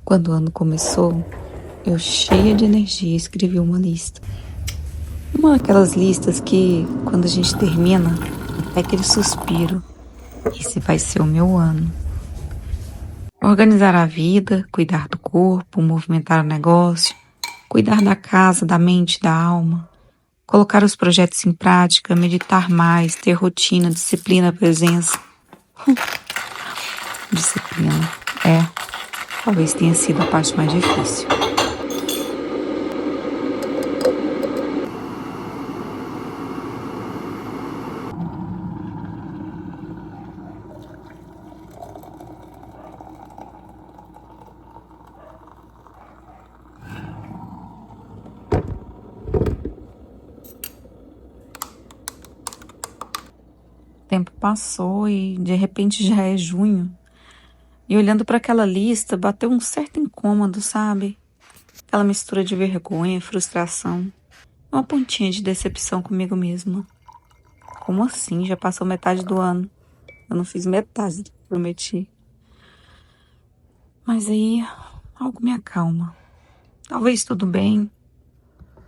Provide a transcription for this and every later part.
Quando o ano começou, eu cheia de energia escrevi uma lista. Uma daquelas listas que, quando a gente termina, é aquele suspiro. Esse vai ser o meu ano. Organizar a vida, cuidar do corpo, movimentar o negócio, cuidar da casa, da mente, da alma, colocar os projetos em prática, meditar mais, ter rotina, disciplina, presença. Disciplina, talvez tenha sido a parte mais difícil. O tempo passou e de repente já é junho. E olhando para aquela lista, bateu um certo incômodo, sabe? Aquela mistura de vergonha, frustração, uma pontinha de decepção comigo mesma. Como assim? Já passou metade do ano. Eu não fiz metade do que prometi. Mas aí algo me acalma. Talvez tudo bem,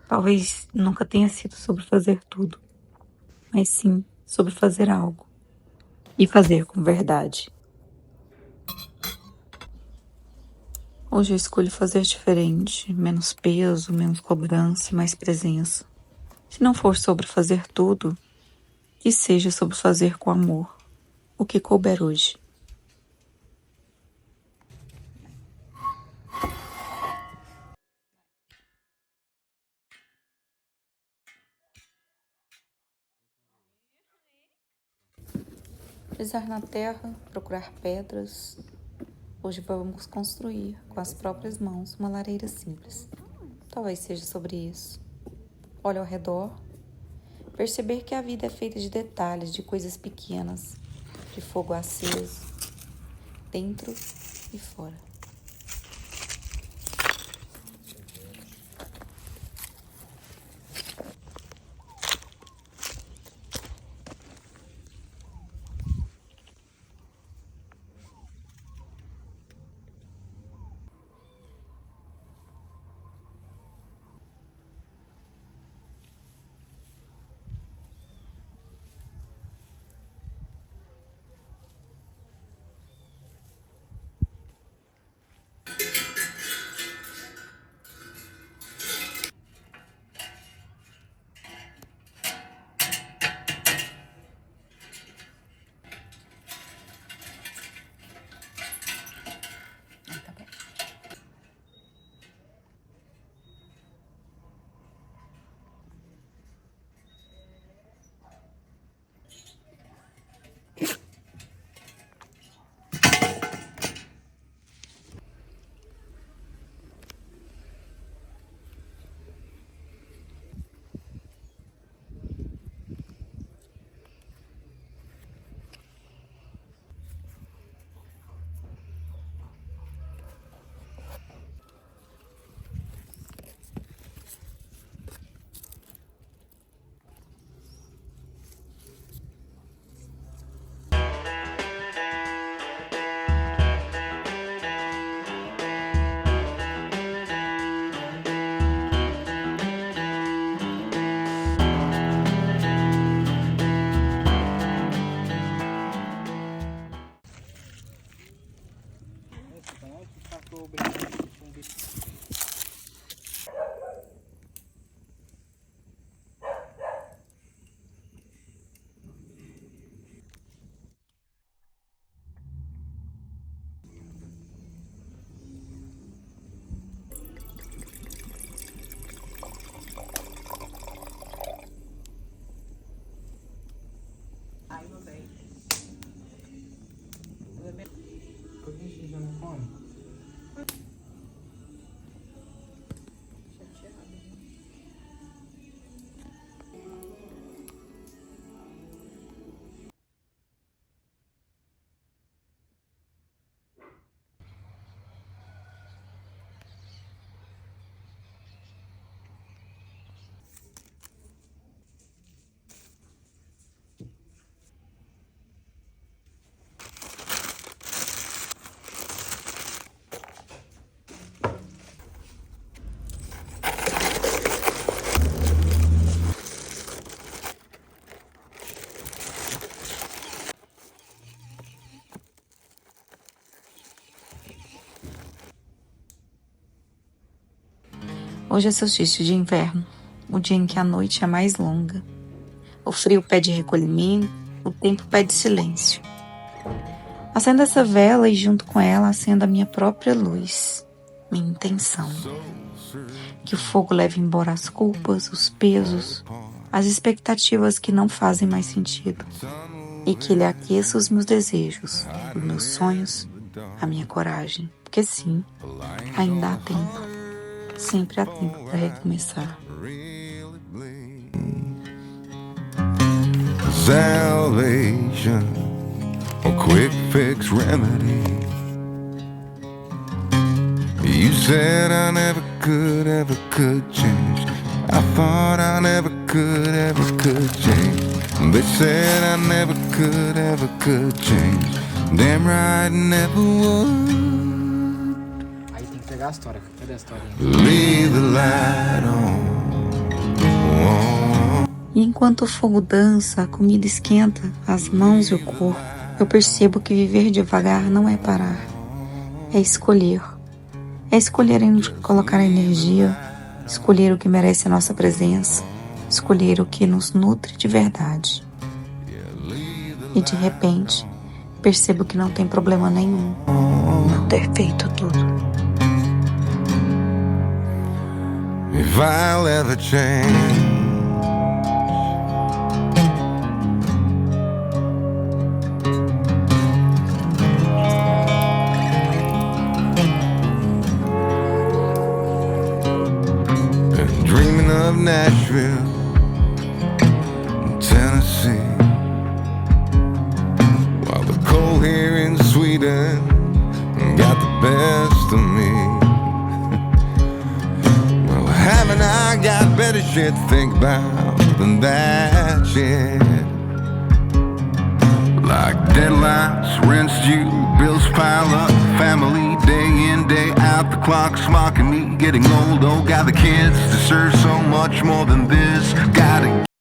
talvez nunca tenha sido sobre fazer tudo, mas sim sobre fazer algo e fazer com verdade. Hoje eu escolho fazer diferente, menos peso, menos cobrança e mais presença. Se não for sobre fazer tudo, que seja sobre fazer com amor o que couber hoje. Pisar na terra, procurar pedras. Hoje vamos construir com as próprias mãos uma lareira simples. Talvez seja sobre isso. Olha ao redor, perceber que a vida é feita de detalhes, de coisas pequenas, de fogo aceso, dentro e fora. Hoje é solstício de inverno, o dia em que a noite é mais longa. O frio pede recolhimento, o tempo pede silêncio. Acendo essa vela e junto com ela acendo a minha própria luz, minha intenção. Que o fogo leve embora as culpas, os pesos, as expectativas que não fazem mais sentido. E que ele aqueça os meus desejos, os meus sonhos, a minha coragem. Porque sim, ainda há tempo. Sempre há tempo para recomeçar. Salvation, a quick fix remedy. You said I never could change. I thought I never could change. They said I never could change. Damn right, never would. Aí tem que pegar a história. Cadê a história? Leave the light on. E enquanto o fogo dança, a comida esquenta, as mãos e o corpo, eu percebo que viver devagar não é parar. É escolher. É escolher onde colocar a energia, escolher o que merece a nossa presença, escolher o que nos nutre de verdade. E de repente, percebo que não tem problema nenhum não ter feito tudo. If I'll ever change, dreaming of Nashville, Tennessee, while the cold here in Sweden got the best of me. Well, haven't I got better shit to think about than that shit? Like deadlines, rent's due, bills pile up, family day in, day out, the clock's mocking me, getting old, oh, got the kids deserve so much more than this, gotta